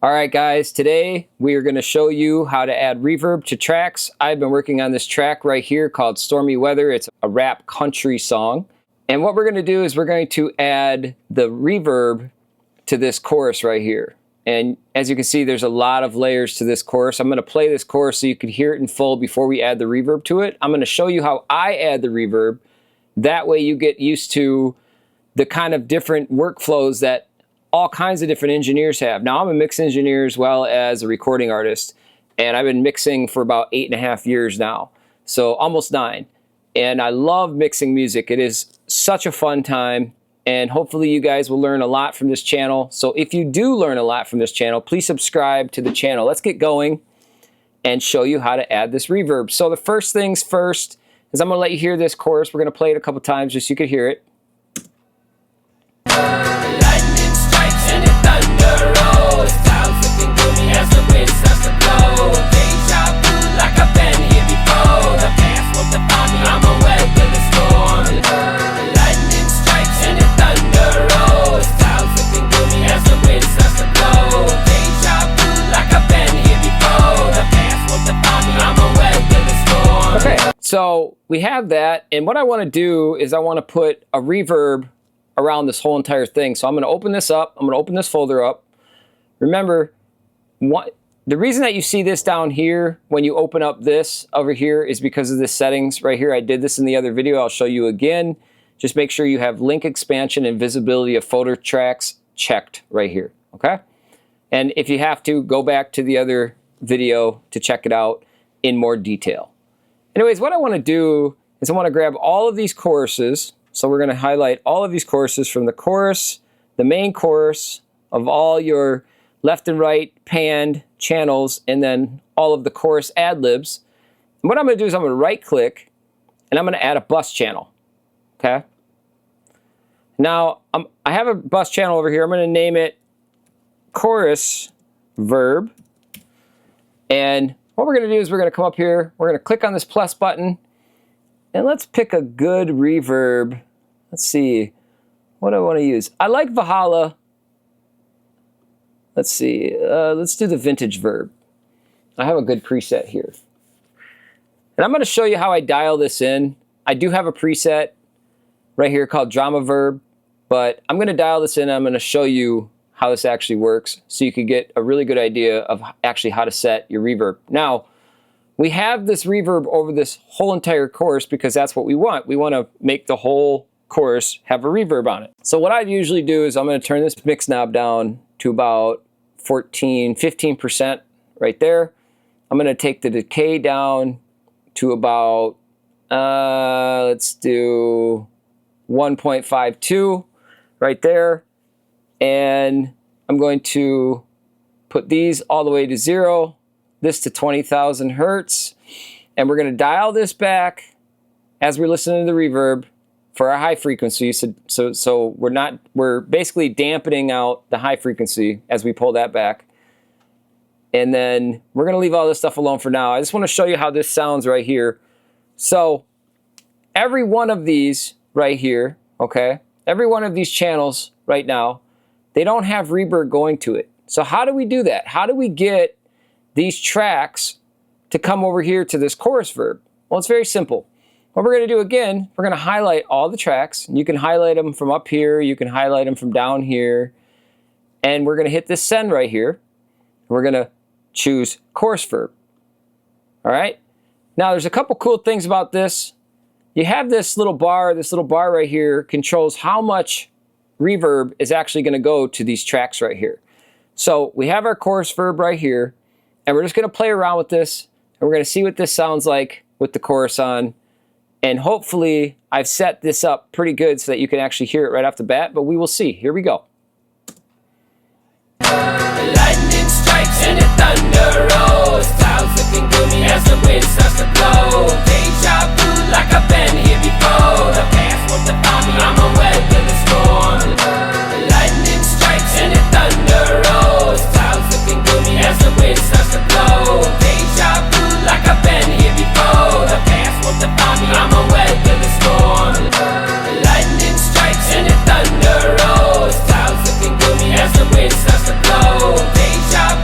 Alright guys, today we are going to show you how to add reverb to tracks. I've been working on this track right here called Stormy Weather. It's a rap country song. And what we're going to do is we're going to add the reverb to this chorus right here. And as you can see, there's a lot of layers to this chorus. I'm going to play this chorus so you can hear it in full before we add the reverb to it. I'm going to show you how I add the reverb. That way you get used to the kind of different workflows that all kinds of different engineers have. Now, I'm a mix engineer as well as a recording artist, and I've been mixing for about 8.5 years now, so almost 9. And I love mixing music. It is such a fun time, and hopefully you guys will learn a lot from this channel. So if you do learn a lot from this channel, please subscribe to the channel. Let's get going and show you how to add this reverb. So the first things first is I'm going to let you hear this chorus. We're going to play it a couple times just so you can hear it. So we have that, and what I want to do is I want to put a reverb around this whole entire thing. So I'm going to open this up. I'm going to open this folder up. Remember, the reason that you see this down here when you open up this over here is because of the settings right here. I did this in the other video. I'll show you again. Just make sure you have link expansion and visibility of folder tracks checked right here, okay? And if you have to, go back to the other video to check it out in more detail. Anyways, what I want to do is I want to grab all of these choruses. So we're going to highlight all of these choruses from the chorus, the main chorus of all your left and right panned channels, and then all of the chorus ad-libs. And what I'm going to do is I'm going to right click and I'm going to add a bus channel. Okay. Now I have a bus channel over here. I'm going to name it chorus verb. And what we're going to do is we're going to come up here, we're going to click on this plus button, and let's pick a good reverb. Let's see, what do I want to use? I like Valhalla. Let's see, let's do the vintage verb. I have a good preset here. And I'm going to show you how I dial this in. I do have a preset right here called drama verb, but I'm going to dial this in and I'm going to show you how this actually works so you can get a really good idea of actually how to set your reverb. Now, we have this reverb over this whole entire chorus because that's what we want. We want to make the whole chorus have a reverb on it. So what I usually do is I'm going to turn this mix knob down to about 15% right there. I'm going to take the decay down to about, let's do 1.52 right there. And I'm going to put these all the way to 0, this to 20,000 hertz, and we're going to dial this back as we're listening to the reverb for our high frequency. So we're basically dampening out the high frequency as we pull that back. And then we're going to leave all this stuff alone for now. I just want to show you how this sounds right here. So every one of these right here, okay, every one of these channels right now, they don't have reverb going to it. So how do we do that? How do we get these tracks to come over here to this chorus verb? Well, it's very simple. What we're going to do again, we're going to highlight all the tracks. You can highlight them from up here. You can highlight them from down here. And we're going to hit this send right here. We're going to choose chorus verb. All right. Now, there's a couple cool things about this. You have this little bar right here controls how much reverb is actually going to go to these tracks right here. So we have our chorus verb right here, and we're just going to play around with this, and we're going to see what this sounds like with the chorus on. And hopefully I've set this up pretty good so that you can actually hear it right off the bat, but we will see. Here we go. The lightning strikes and the thunder rolls. Clouds looking gloomy as the wind starts to blow. Deja vu like I've been here before. The past won't define me, I'm a weather the storm. The lightning strikes and the thunder rolls. Clouds looking gloomy as the wind starts to blow. Deja vu like I've been here before. The past won't define me, I'm a weather the storm. The lightning strikes and the thunder rolls. Clouds looking gloomy as the wind starts to blow. Deja vu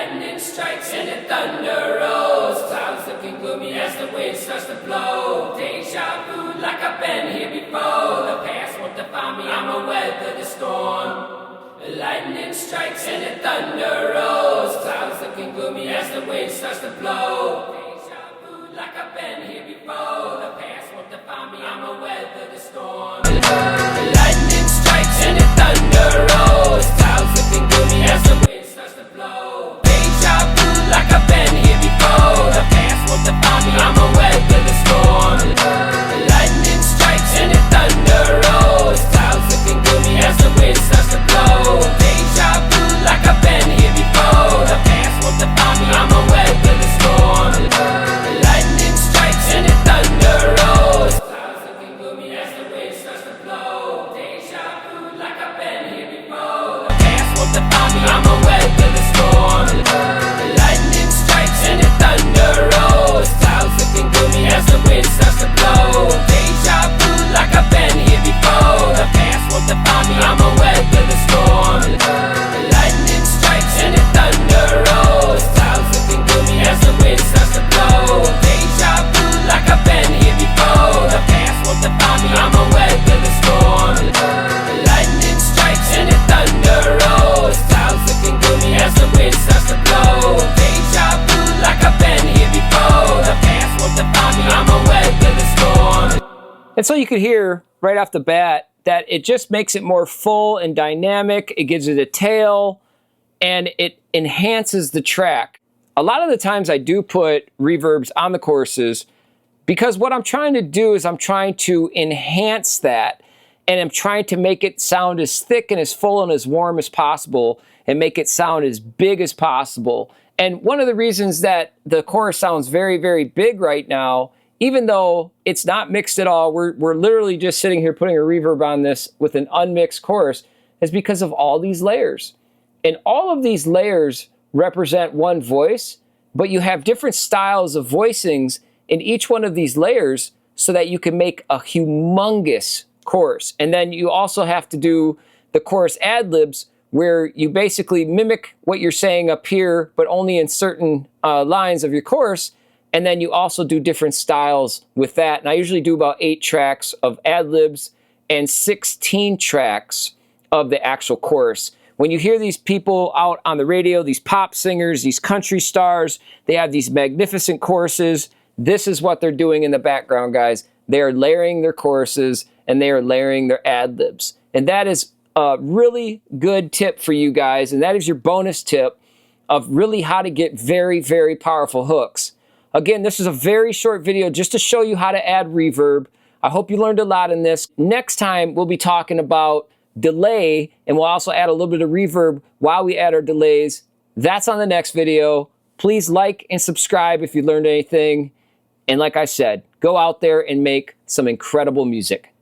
lightning strikes and the thunder rolls. Clouds looking gloomy as the wind starts to blow. Deja vu like I've been here before. The past won't define me, I'ma weather the storm. Lightning strikes and the thunder rolls. Clouds looking gloomy as the wind starts to blow. Deja vu like I've been here before. The past won't define me, I'ma weather the storm. Lightning strikes and the thunder rolls. Clouds looking gloomy as the wind starts to blow. Deja vu like I've been here before. The past won't define me, I'ma weather the storm. Lightning strikes and the thunder rolls. Clouds looking gloomy as the wind starts to blow. Deja vu like I've been here before. The past won't define me, I'ma weather the storm. Lightning strikes and the thunder rolls. Clouds looking gloomy as the wind starts to blow. Deja vu like I've been here before. The past won't define me, I'ma weather the storm. Lightning strikes and the thunder rolls. Clouds looking gloomy as the wind starts to blow. Deja vu like I've been here before. The past won't define me, I'ma weather the storm. Lightning strikes and the thunder rolls. Clouds looking gloomy as the wind starts to blow. Deja vu like I've been here before. The past won't define me, I'ma weather the storm. Lightning strikes and the thunder rolls. Clouds looking gloomy as the wind starts to blow. Deja vu like I've been here before. The past won't define me, I'ma weather the storm. And so you could hear right off the bat that it just makes it more full and dynamic. It gives it a tail and it enhances the track. A lot of the times I do put reverbs on the choruses because what I'm trying to do is I'm trying to enhance that, and I'm trying to make it sound as thick and as full and as warm as possible and make it sound as big as possible. And one of the reasons that the chorus sounds very, very big right now, even though it's not mixed at all, we're literally just sitting here putting a reverb on this with an unmixed chorus, is because of all these layers. And all of these layers represent one voice, but you have different styles of voicings in each one of these layers so that you can make a humongous chorus. And then you also have to do the chorus ad-libs, where you basically mimic what you're saying up here, but only in certain lines of your chorus. And then you also do different styles with that. And I usually do about 8 tracks of ad-libs and 16 tracks of the actual chorus. When you hear these people out on the radio, these pop singers, these country stars, they have these magnificent choruses. This is what they're doing in the background, guys. They are layering their choruses and they are layering their ad-libs. And that is a really good tip for you guys. And that is your bonus tip of really how to get very, very powerful hooks. Again, this is a very short video just to show you how to add reverb. I hope you learned a lot in this. Next time, we'll be talking about delay, and we'll also add a little bit of reverb while we add our delays. That's on the next video. Please like and subscribe if you learned anything. And like I said, go out there and make some incredible music.